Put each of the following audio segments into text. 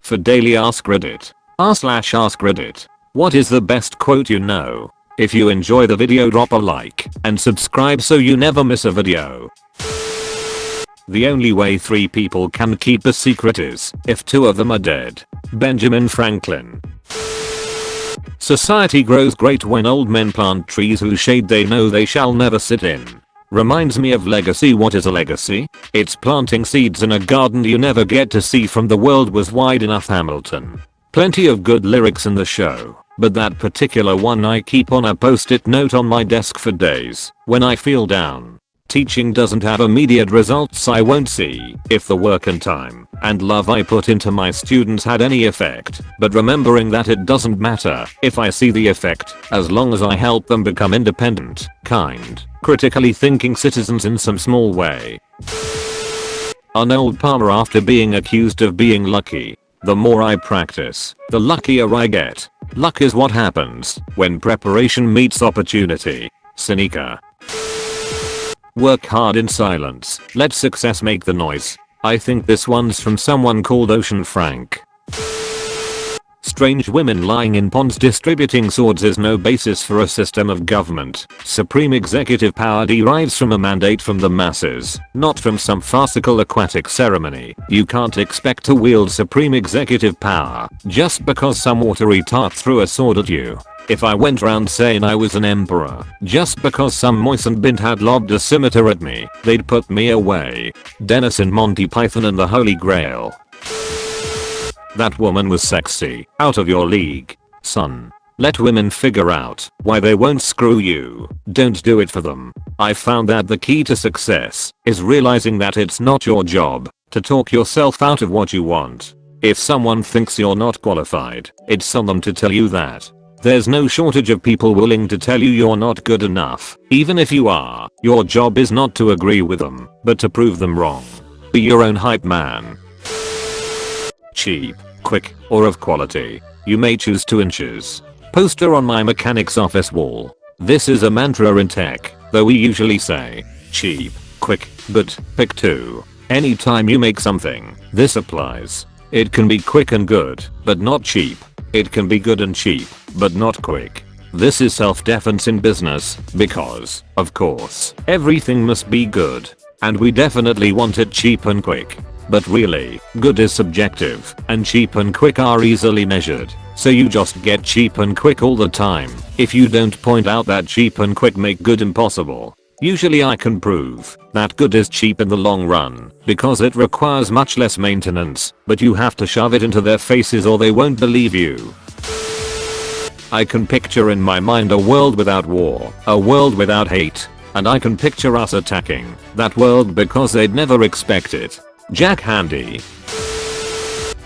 For daily Ask Reddit. r/ask Reddit. What is the best quote you know? If you enjoy the video, drop a like and subscribe so you never miss a video. The only way 3 people can keep a secret is if 2 of them are dead. Benjamin Franklin. Society grows great when old men plant trees whose shade they know they shall never sit in. Reminds me of legacy. What is a legacy? It's planting seeds in a garden you never get to see from the world was wide enough. Hamilton. Plenty of good lyrics in the show, but that particular one I keep on a post-it note on my desk for days when I feel down. Teaching doesn't have immediate results. I won't see if the work and time and love I put into my students had any effect, but remembering that it doesn't matter if I see the effect as long as I help them become independent, kind, critically thinking citizens in some small way. Arnold Palmer. After being accused of being lucky, the more I practice, the luckier I get. Luck is what happens when preparation meets opportunity. Seneca. Work hard in silence, let success make the noise. I think this one's from someone called Ocean Frank. Strange women lying in ponds distributing swords is no basis for a system of government. Supreme executive power derives from a mandate from the masses, not from some farcical aquatic ceremony. You can't expect to wield supreme executive power just because some watery tart threw a sword at you. If I went round saying I was an emperor just because some moistened bint had lobbed a scimitar at me, they'd put me away. Dennis in Monty Python and the Holy Grail. That woman was sexy. Out of your league, son. Let women figure out why they won't screw you. Don't do it for them. I found that the key to success is realizing that it's not your job to talk yourself out of what you want. If someone thinks you're not qualified, it's on them to tell you that. There's no shortage of people willing to tell you you're not good enough. Even if you are, your job is not to agree with them, but to prove them wrong. Be your own hype man. Cheap, quick, or of quality. You may choose 2 inches. Poster on my mechanic's office wall. This is a mantra in tech, though we usually say cheap, quick, but pick 2. Anytime you make something, this applies. It can be quick and good, but not cheap. It can be good and cheap, but not quick. This is self-defense in business, because, of course, everything must be good. And we definitely want it cheap and quick. But really, good is subjective, and cheap and quick are easily measured. So you just get cheap and quick all the time. If you don't point out that cheap and quick make good impossible. Usually I can prove that good is cheap in the long run because it requires much less maintenance, but you have to shove it into their faces or they won't believe you. I can picture in my mind a world without war, a world without hate, and I can picture us attacking that world because they'd never expect it. Jack Handey.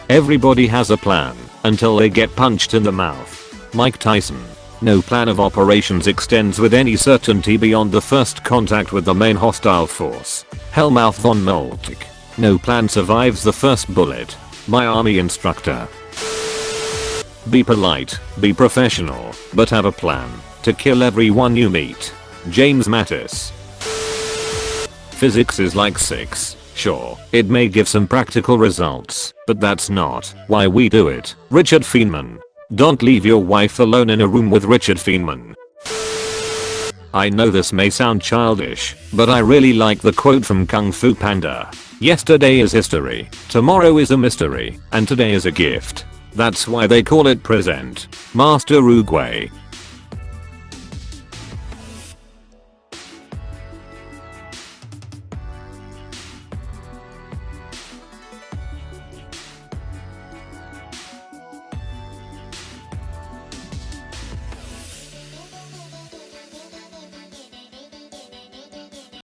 Everybody has a plan until they get punched in the mouth. Mike Tyson. No plan of operations extends with any certainty beyond the first contact with the main hostile force. Helmuth von Moltke. No plan survives the first bullet. My army instructor. Be polite, be professional, but have a plan to kill everyone you meet. James Mattis. Physics is like 6. Sure, it may give some practical results, but that's not why we do it. Richard Feynman. Don't leave your wife alone in a room with Richard Feynman. I know this may sound childish, but I really like the quote from Kung Fu Panda. Yesterday is history, tomorrow is a mystery, and today is a gift. That's why they call it present. Master Oogway.